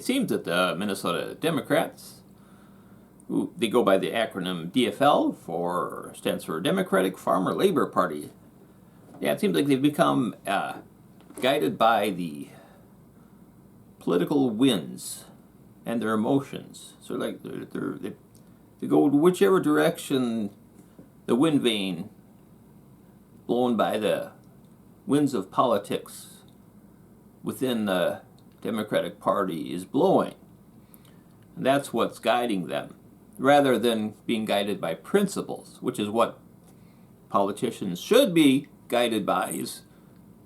It seems that the Minnesota Democrats, who they go by the acronym DFL, stands for Democratic Farmer Labor Party. Yeah, it seems like they've become guided by the political winds and their emotions. So like they go whichever direction the wind vane blown by the winds of politics within the Democratic Party is blowing. And that's what's guiding them, rather than being guided by principles, which is what politicians should be guided by, is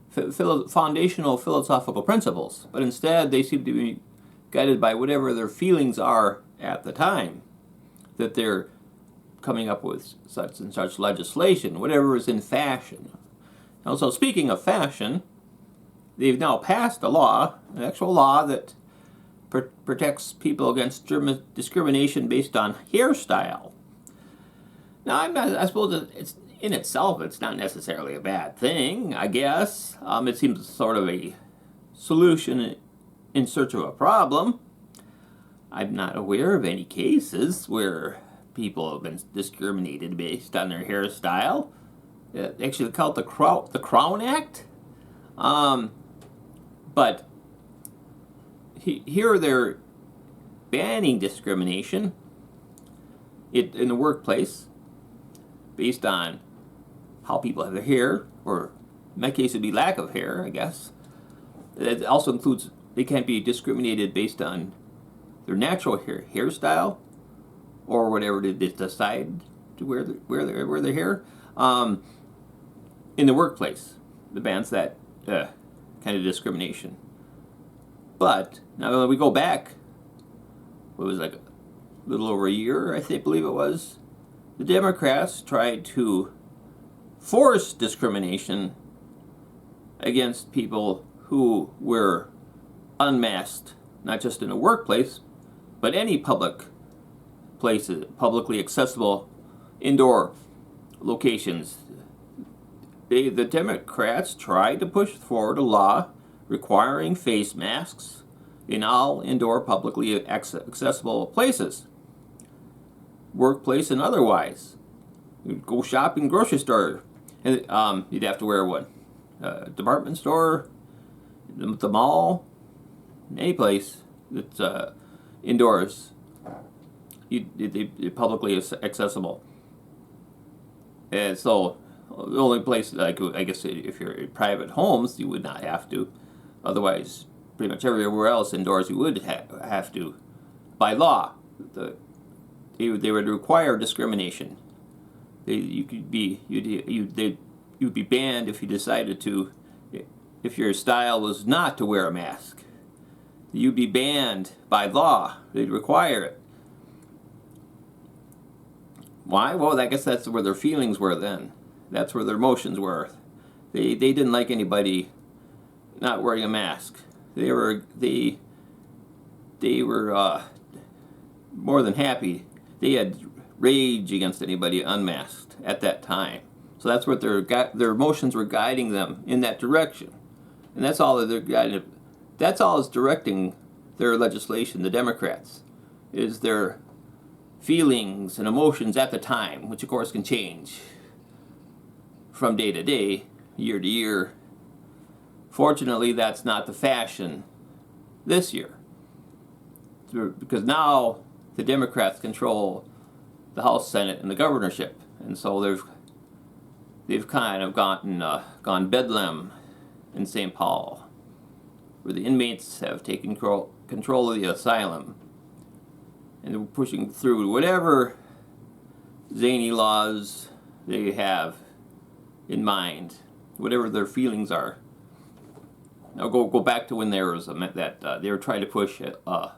foundational philosophical principles. But instead, they seem to be guided by whatever their feelings are at the time, that they're coming up with such and such legislation, whatever is in fashion. Also, speaking of fashion, they've now passed a law, an actual law that protects people against discrimination based on hairstyle. Now, I suppose it's in itself, it's not necessarily a bad thing, I guess. It seems sort of a solution in search of a problem. I'm not aware of any cases where people have been discriminated based on their hairstyle. Actually, they call it the Crown Act. But here they're banning discrimination in the workplace based on how people have their hair, or in my case, it'd be lack of hair, I guess. It also includes they can't be discriminated based on their natural hairstyle, or whatever they decide to wear their hair. In the workplace, the bans that kind of discrimination. But now when we go back, it was like a little over a year, believe it was, the Democrats tried to force discrimination against people who were unmasked, not just in a workplace, but any public places, publicly accessible indoor locations. The Democrats tried to push forward a law requiring face masks in all indoor publicly accessible places, workplace and otherwise. You'd go shopping, grocery store, and you'd have to wear one. Department store, the mall, any place that's indoors, they're publicly accessible. And so the only place, like, I guess if you're in private homes, you would not have to. Otherwise, pretty much everywhere else indoors, you would have to, by law. They would require discrimination. You'd be banned if you decided to, if your style was not to wear a mask. You'd be banned by law. They'd require it. Why? Well, I guess that's where their feelings were then. That's where their emotions were. They didn't like anybody not wearing a mask. They were more than happy. They had rage against anybody unmasked at that time. So that's what their emotions were guiding them in that direction, and that's all that they're guiding. That's all is directing their legislation. The Democrats is their feelings and emotions at the time, which of course can change from day to day, year to year. Fortunately, that's not the fashion this year, because now the Democrats control the House, Senate, and the governorship, and so they've kind of gone Bedlam in St. Paul, where the inmates have taken control of the asylum, and they're pushing through whatever zany laws they have in mind, whatever their feelings are. Now go back to when there was they were trying to push a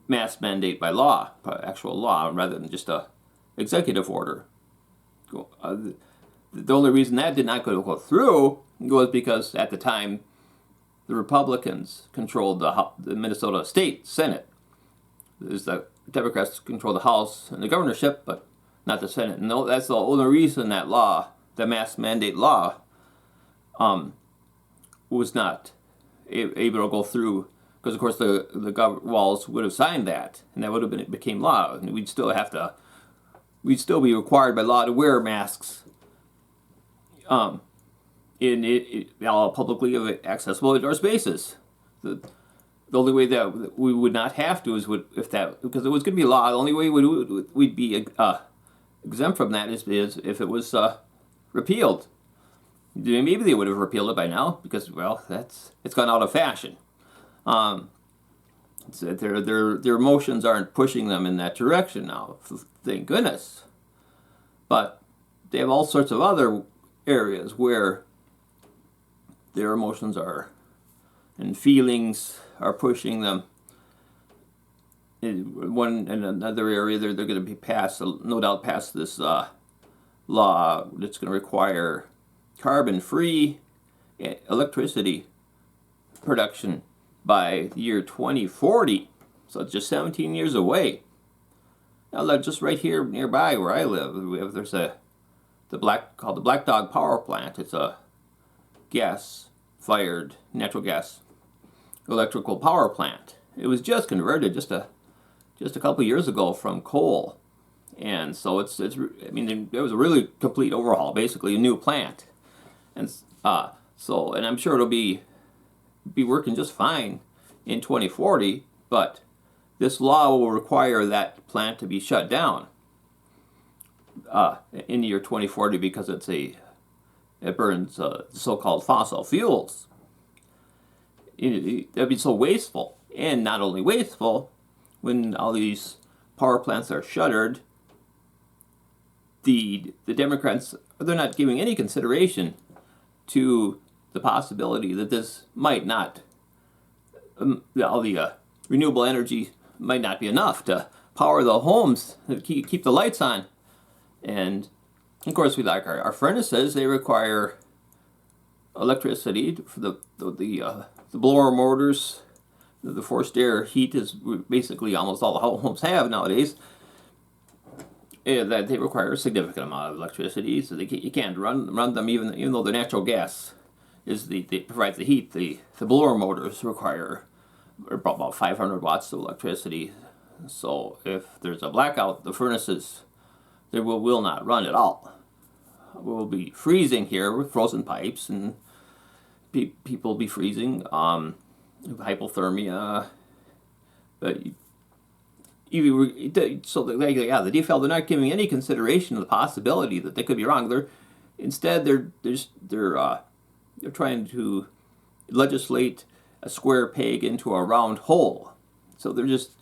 mask mandate by law, actual law, rather than just a executive order. The only reason that did not go through was because at the time the Republicans controlled the Minnesota State Senate. The Democrats control the House and the governorship, but not the Senate. And that's the only reason that law, the mask mandate law, was not able to go through because of course the Governor Walz would have signed that, and that would have became law, and we'd still be required by law to wear masks in all publicly accessible indoor spaces. The only way that we would not have to is because it was going to be law. The only way we'd be exempt from that is if it was repealed. Maybe they would have repealed it by now because, well, it's gone out of fashion. Their emotions aren't pushing them in that direction now, thank goodness. But they have all sorts of other areas where their emotions and feelings are pushing them. In another area, they're going to be no doubt pass this law that's going to require carbon-free electricity production by the year 2040. So it's just 17 years away. Now, just right here nearby where I live, there's called the Black Dog Power Plant. It's a gas-fired natural gas electrical power plant. It was just converted just a couple years ago from coal, and so it was a really complete overhaul, basically a new plant, and I'm sure it'll be working just fine in 2040. But this law will require that plant to be shut down in the year 2040 because it burns so-called fossil fuels. That'd be so wasteful, and not only wasteful, when all these power plants are shuttered, the Democrats, they're not giving any consideration to the possibility that this might not, all the renewable energy might not be enough to power the homes, to keep the lights on. And of course, we like our furnaces. They require electricity for the blower motors. The forced air heat is basically almost all the homes have nowadays. That they require a significant amount of electricity, so you can't run them even though the natural gas provides the heat. The blower motors require about 500 watts of electricity. So if there's a blackout, the furnaces will not run at all. We'll be freezing here with frozen pipes, and people will be freezing. Hypothermia, but the DFL, they're not giving any consideration to the possibility that they could be wrong. They're trying to legislate a square peg into a round hole. So they're just,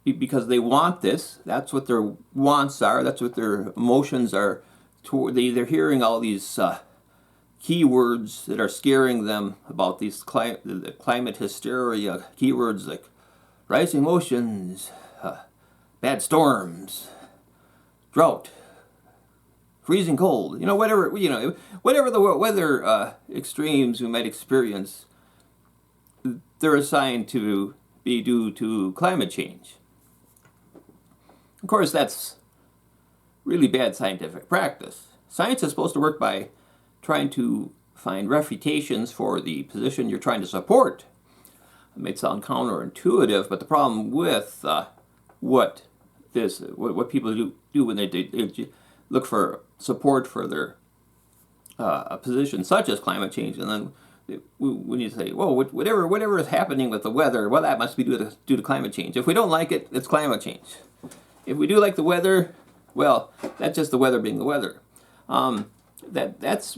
because they want this, that's what their wants are, that's what their emotions are. They're hearing all these keywords that are scaring them about these climate hysteria, keywords like rising oceans, bad storms, drought, freezing cold, whatever the weather extremes we might experience, they're assigned to be due to climate change. Of course, that's really bad scientific practice. Science is supposed to work by trying to find refutations for the position you're trying to support. It may sound counterintuitive, but the problem with what people do when they look for support for their a position such as climate change, and then when you say, well, whatever is happening with the weather, well, that must be due to climate change. If we don't like it, it's climate change. If we do like the weather, well, that's just the weather being the weather. That's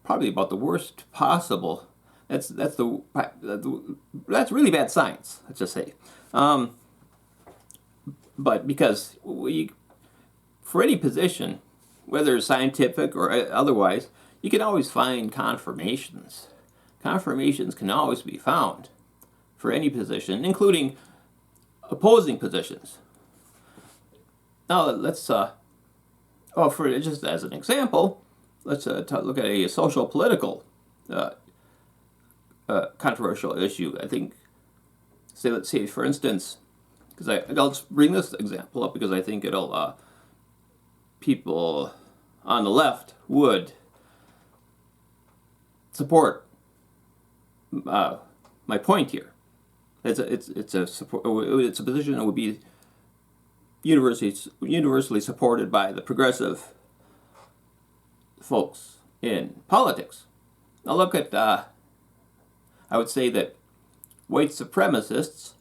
probably about the worst possible. That's really bad science, let's just say. But because for any position, whether scientific or otherwise, you can always find confirmations. Confirmations can always be found for any position, including opposing positions. Now let's, for just as an example, let's look at a social political controversial issue. I think, let's say for instance, because I'll just bring this example up because I think it'll people on the left would support my point here. It's a position that would be universally supported by the progressive folks in politics. Now look at, I would say that white supremacists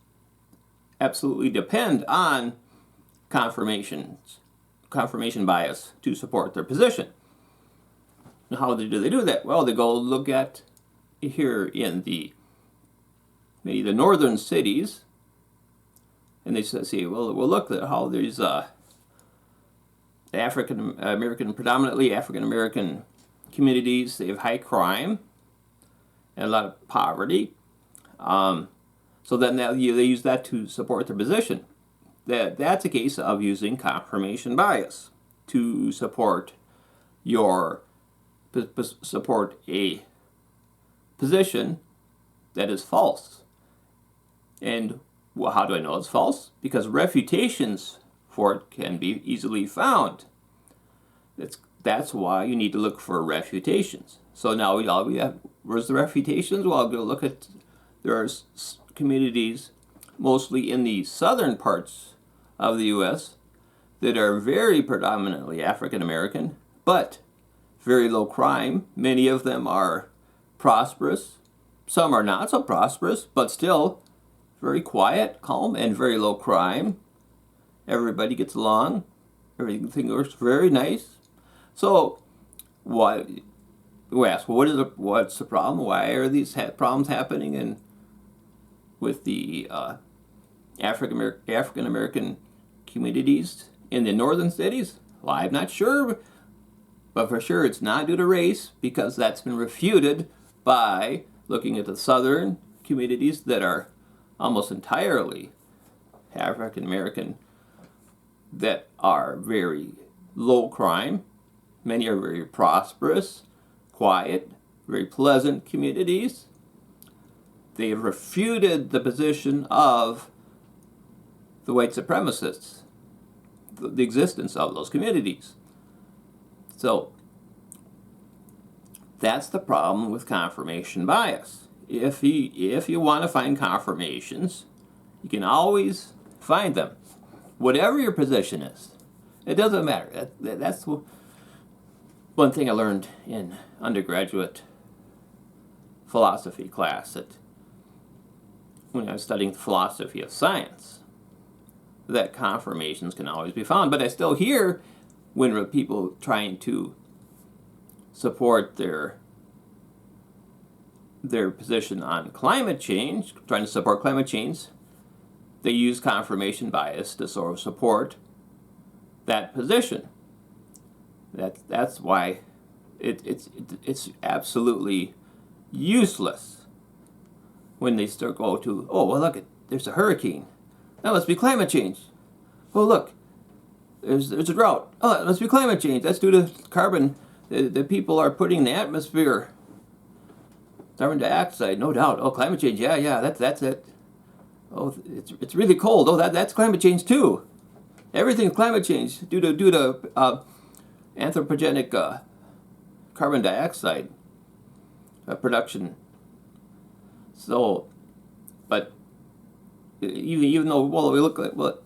absolutely depend on confirmation bias to support their position. Now how do they do that? Well, they go look at here in maybe the northern cities, and they say, well, look at how there's predominantly African American communities. They have high crime and a lot of poverty. So then they use that to support their position. That's a case of using confirmation bias to support a position that is false. And how do I know it's false? Because refutations for it can be easily found. That's why you need to look for refutations. So now we have, where's the refutations? Well, I'll go look at, there are communities, mostly in the southern parts of the U.S., that are very predominantly African American, but very low crime. Many of them are prosperous. Some are not so prosperous, but still very quiet, calm, and very low crime. Everybody gets along. Everything works very nice. So, we ask, well, what's the problem? Why are these problems happening with the African American communities in the northern cities? Well, I'm not sure, but for sure it's not due to race, because that's been refuted by looking at the southern communities that are almost entirely African American, that are very low crime. Many are very prosperous, quiet, very pleasant communities. They have refuted the position of the white supremacists, the existence of those communities. So that's the problem with confirmation bias. If you want to find confirmations, you can always find them. Whatever your position is, it doesn't matter. That's one thing I learned in undergraduate philosophy class when I was studying the philosophy of science, that confirmations can always be found. But I still hear when people trying to support their position on climate change, trying to support climate change, they use confirmation bias to sort of support that position. That's why it's absolutely useless when they start go to, oh, well, look, there's a hurricane. That must be climate change. Oh, look, there's a drought. Oh, it must be climate change. That's due to carbon that people are putting in the atmosphere. Carbon dioxide, no doubt. Oh, climate change. Yeah, that's it. Oh, it's really cold. Oh, that's climate change too. Everything's climate change due to anthropogenic carbon dioxide production. So, but even though, well, we look at, well,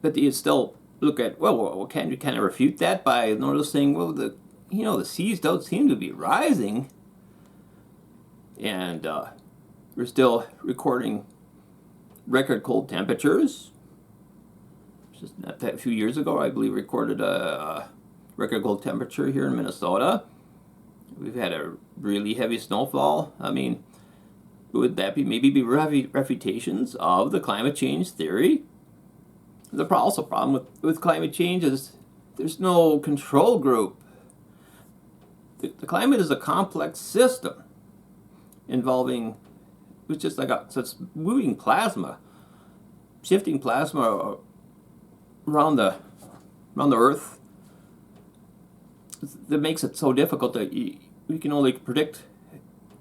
but you still look at, well, can you kind of refute that by noticing, well, the seas don't seem to be rising, and we're still recording record cold temperatures. Just a few years ago, I believe, recorded a record cold temperature here in Minnesota. We've had a really heavy snowfall. I mean, would that maybe be refutations of the climate change theory? The problem with climate change is there's no control group. The climate is a complex system involving, it's just like it's moving plasma, shifting plasma around the Earth. That makes it so difficult that we can only predict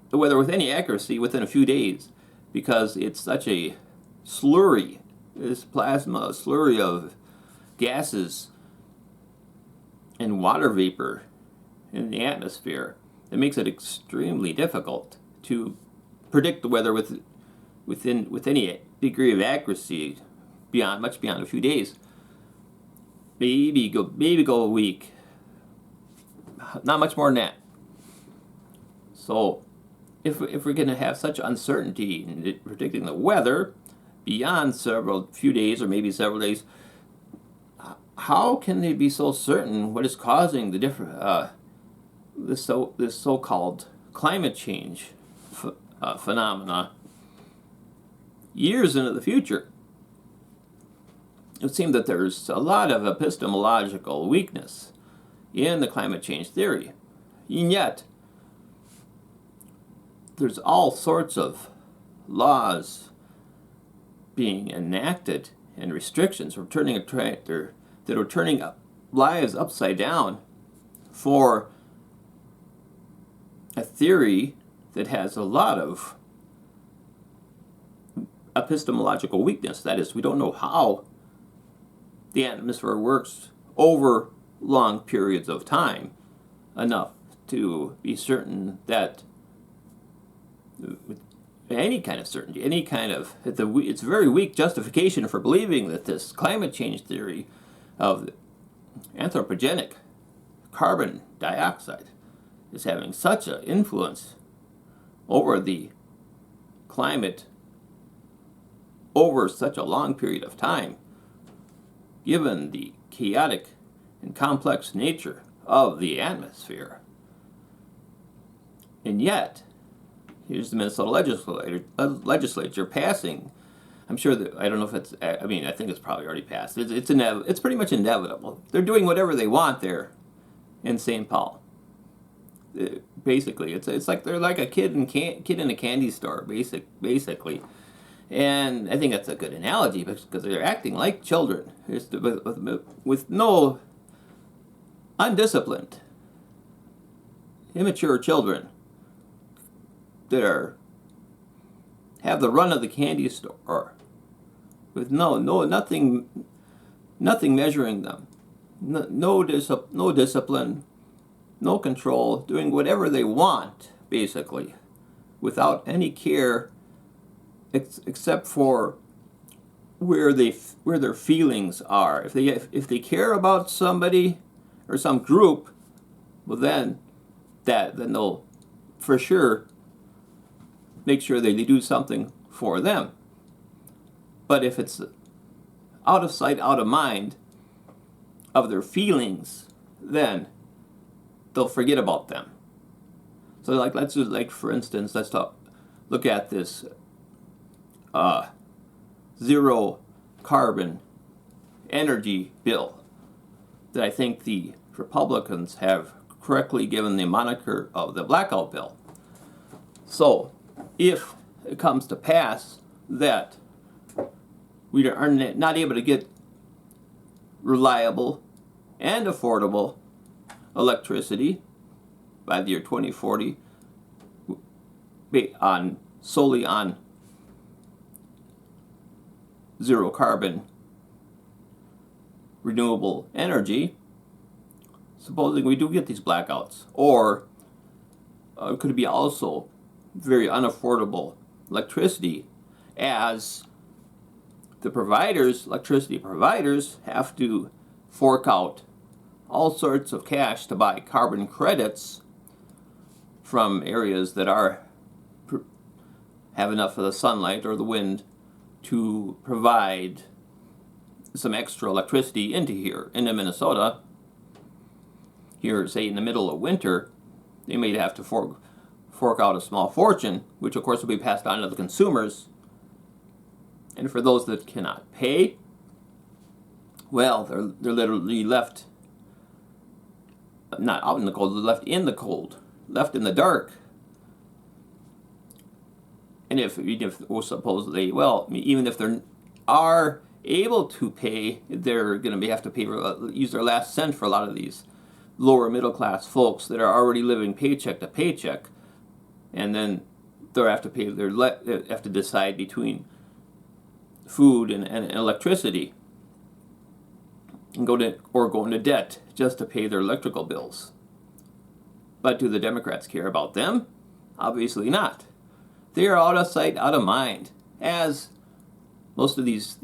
the weather with any accuracy within a few days, because it's such a slurry, this plasma, a slurry of gases and water vapor in the atmosphere. It makes it extremely difficult to predict the weather with any degree of accuracy, much beyond a few days. Maybe go a week. Not much more than that. So, if we're going to have such uncertainty in predicting the weather beyond few days or maybe several days, how can they be so certain what is causing the different this so-called climate change phenomena years into the future? It would seem that there's a lot of epistemological weakness in the climate change theory, and yet there's all sorts of laws being enacted and restrictions that are turning lives upside down for a theory that has a lot of epistemological weakness. That is, we don't know how the atmosphere works over long periods of time enough to be certain that with any kind of certainty, it's a very weak justification for believing that this climate change theory of anthropogenic carbon dioxide is having such an influence over the climate over such a long period of time, given the chaotic and complex nature of the atmosphere. And yet, here's the Minnesota legislature passing. I'm sure that, I don't know if it's, I mean, I think it's probably already passed. It's pretty much inevitable. They're doing whatever they want there in St. Paul. Basically, it's like they're like a kid in a candy store, basically. And I think that's a good analogy because they're acting like children, with no undisciplined, immature children that have the run of the candy store, with nothing measuring them, no discipline, no control, doing whatever they want, basically, without any care except for where their feelings are. If they care about somebody or some group, well then they'll for sure make sure they do something for them. But if it's out of sight, out of mind of their feelings, then they'll forget about them. So for instance, let's look at this zero carbon energy bill that I think the Republicans have correctly given the moniker of the blackout bill. So, if it comes to pass that we are not able to get reliable and affordable electricity by the year 2040 solely on zero carbon renewable energy, supposing we do get these blackouts, or could it be also very unaffordable electricity, as the electricity providers have to fork out all sorts of cash to buy carbon credits from areas that have enough of the sunlight or the wind to provide some extra electricity into Minnesota. Here, say in the middle of winter, they may have to fork out a small fortune, which of course will be passed on to the consumers. And for those that cannot pay, well, they're literally left not out in the cold, they're left in the cold, left in the dark. And even if they are able to pay, they're going to have to use their last cent for a lot of these lower middle class folks that are already living paycheck to paycheck, and then they'll have to decide between food and electricity, and go into debt just to pay their electrical bills. But do the Democrats care about them? Obviously not. They are out of sight, out of mind. as most of these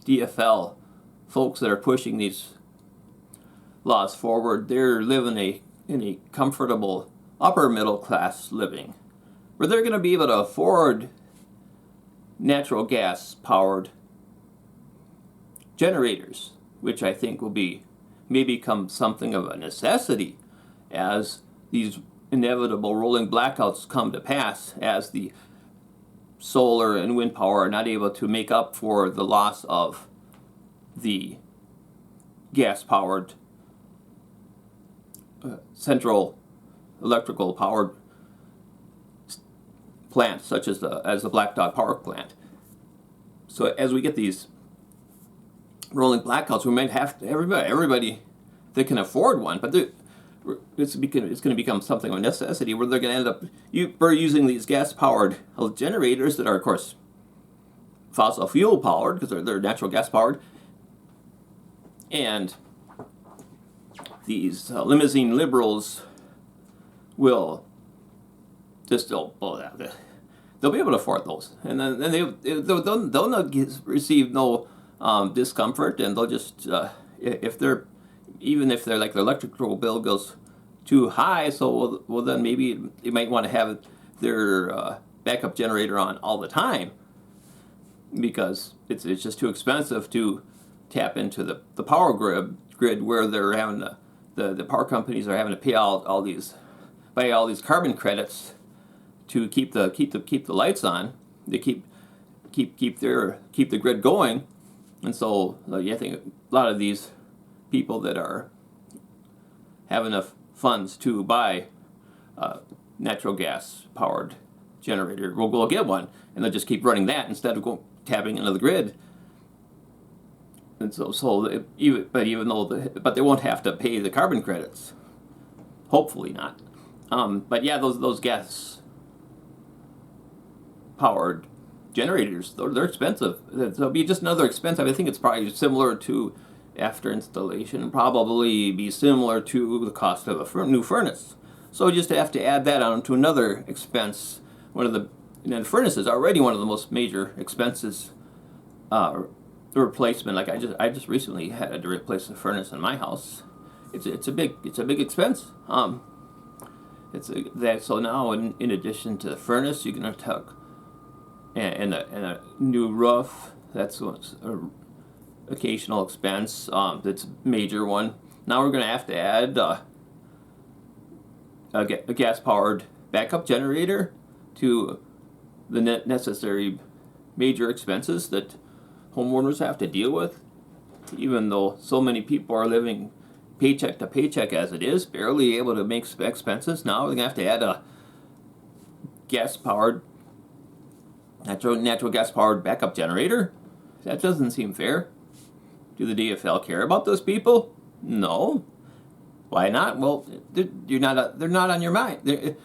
DFL folks that are pushing these laws forward, they're living in a comfortable upper middle class living, where they're going to be able to afford natural gas powered generators, which I think may become something of a necessity as these inevitable rolling blackouts come to pass, as the solar and wind power are not able to make up for the loss of the gas-powered central electrical powered plants, such as the Black Dog Power Plant. So as we get these rolling blackouts, we might have to, everybody that can afford one, but it's going to become something of a necessity where they're going to end up using these gas-powered generators that are, of course, fossil fuel powered because they're natural gas powered, and these limousine liberals will just they'll be able to afford those, and then they'll not receive no discomfort, and they'll just if their electrical bill goes too high, so well then maybe they might want to have their backup generator on all the time, because it's just too expensive to tap into the power grid where they're having the power companies are having to pay buy all these carbon credits to keep the lights on. They keep the grid going, and so I think a lot of these people that have enough funds to buy natural gas powered generator will go get one, and they'll just keep running that instead of tapping into the grid. And but they won't have to pay the carbon credits. Hopefully not. But yeah, those gas powered generators, they're expensive. It'll be just another expense. I think it's probably similar to, after installation, probably be similar to the cost of a new furnace. So you just have to add that on to another expense. The furnace is already one of the most major expenses. The replacement, like I just recently had to replace the furnace in my house. It's a big expense. So now in addition to the furnace, you're gonna talk and a new roof. That's what's occasional expense. That's a major one. Now we're gonna have to add a gas-powered backup generator to the necessary major expenses that homeowners have to deal with, even though so many people are living paycheck to paycheck as it is, barely able to make expenses. Now we're gonna have to add a gas-powered, natural gas-powered backup generator. That doesn't seem fair. Do the DFL care about those people? No. Why not? Well, they're not on your mind.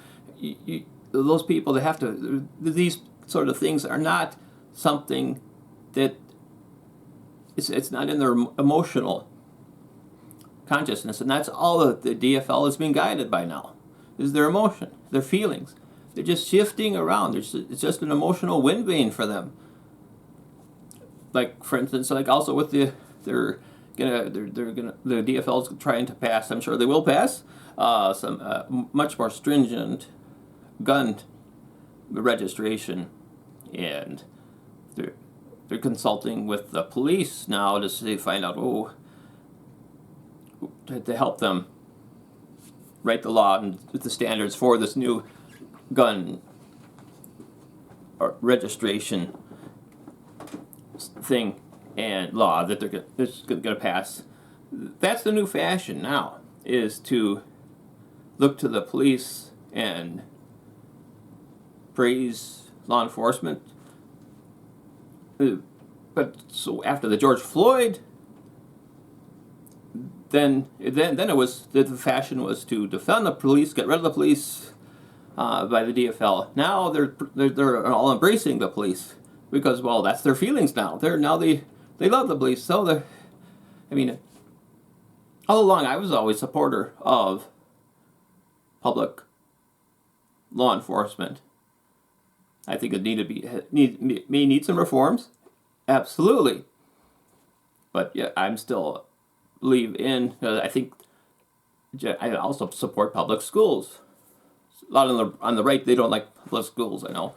Those people that have to, these sort of things are not something that it's not in their emotional consciousness, and that's all that the DFL is being guided by now, is their emotion, their feelings. They're just shifting around. It's just an emotional wind vane for them. Like, for instance, like also with the DFL is trying to pass, I'm sure they will pass, some much more stringent gun registration, and they're consulting with the police now to find out to help them write the law and the standards for this new gun registration thing and law that they're going to pass. That's the new fashion now, is to look to the police and praise law enforcement. But so after the George Floyd, then it was the fashion was to defend the police, get rid of the police by the DFL. Now they're all embracing the police because, well, that's their feelings now. They love the police. So all along I was always a supporter of public law enforcement. I think it may need some reforms, absolutely. But yeah, I'm still believe in. I think I also support public schools. A lot on the right, they don't like public schools. I know,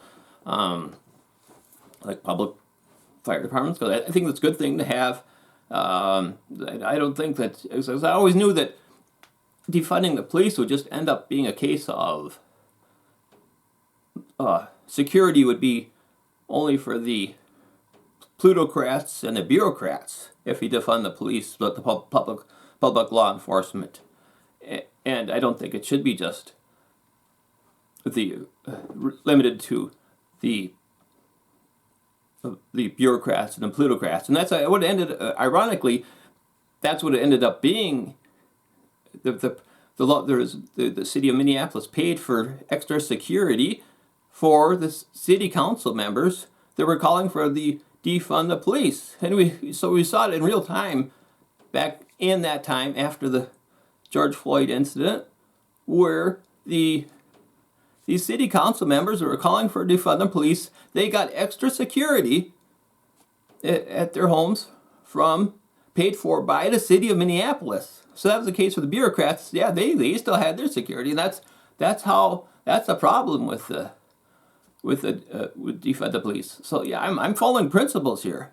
like public fire departments, because I think that's a good thing to have. I don't think that, because I always knew that defunding the police would just end up being a case of security would be only for the plutocrats and the bureaucrats if you defund the police, but the public law enforcement. And I don't think it should be just limited to the bureaucrats and the plutocrats. And that's what it ended. Ironically, that's what it ended up being. The city of Minneapolis paid for extra security for the city council members that were calling for the defund the police, and we saw it in real time back in that time after the George Floyd incident, where these city council members who were calling for defund the police, they got extra security at their homes paid for by the city of Minneapolis. So that was the case for the bureaucrats. Yeah, they still had their security, and that's the problem with defund the police. So yeah, I'm following principles here.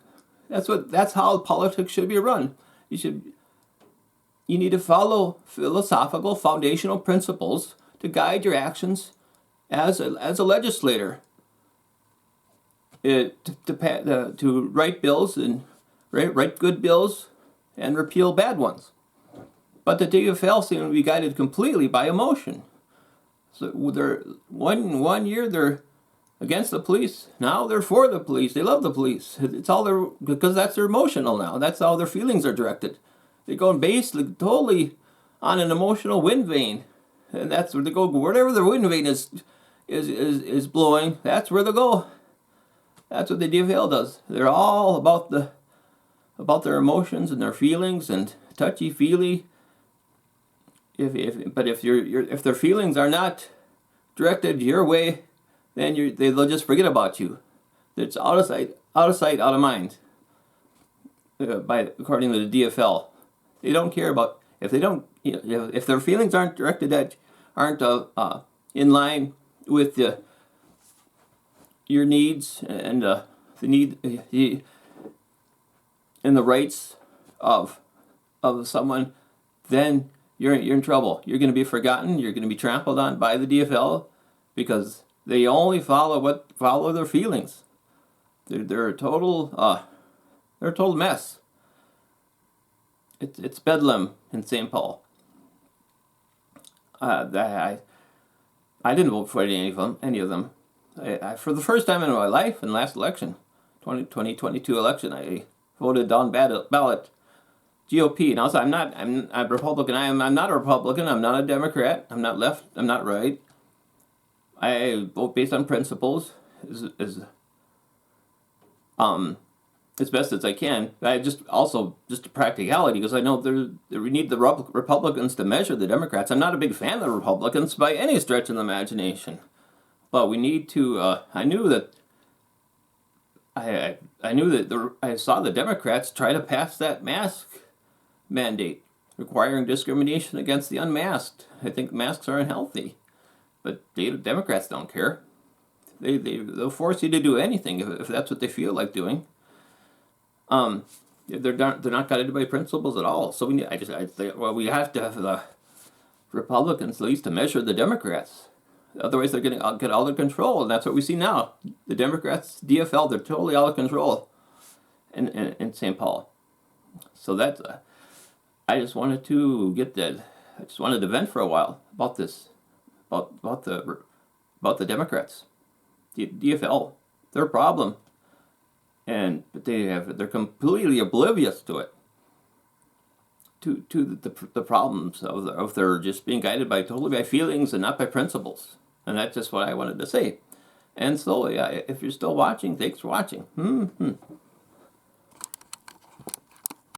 That's how politics should be run. You need to follow philosophical foundational principles to guide your actions as a legislator. To write bills and write good bills and repeal bad ones. But the DFL seem to be guided completely by emotion. So they're one year they're against the police. Now they're for the police. They love the police. It's all because that's their emotional now. That's how their feelings are directed. They're going basically totally on an emotional wind vane, and that's where they go. Wherever the wind vane is blowing, that's where they go. That's what the DFL does. They're all about their emotions and their feelings and touchy feely. If their feelings are not directed your way, then they'll just forget about you. It's out of sight, out of mind. According to the DFL, they don't care about if their feelings aren't directed aren't in line with your needs and the rights of someone, then you're in trouble. You're going to be forgotten. You're going to be trampled on by the DFL because they only follow their feelings. They're a total mess. It's Bedlam in St. Paul. I didn't vote for any of them. I for the first time in my life, in the last election, 2022 election, I voted down ballot GOP. And also, I'm a Republican. I'm not a Republican. I'm not a Democrat. I'm not left. I'm not right. I vote based on principles, as best as I can. I just a practicality, because I know we need the Republicans to measure the Democrats. I'm not a big fan of the Republicans by any stretch of the imagination, but we need to. I saw the Democrats try to pass that mask mandate requiring discrimination against the unmasked. I think masks are unhealthy, but Democrats don't care. They'll force you to do anything if that's what they feel like doing. They're not guided by principles at all. So we have to have the Republicans at least to measure the Democrats. Otherwise, they're going to get out of control, and that's what we see now. The Democrats, DFL, they're totally out of control in St. Paul. So that's. I just wanted to get that. I just wanted to vent for a while about this, about the Democrats, the DFL, their problem, but they're completely oblivious to it, to the problems of their just being guided totally by feelings and not by principles, and that's just what I wanted to say. And so, yeah, if you're still watching, thanks for watching.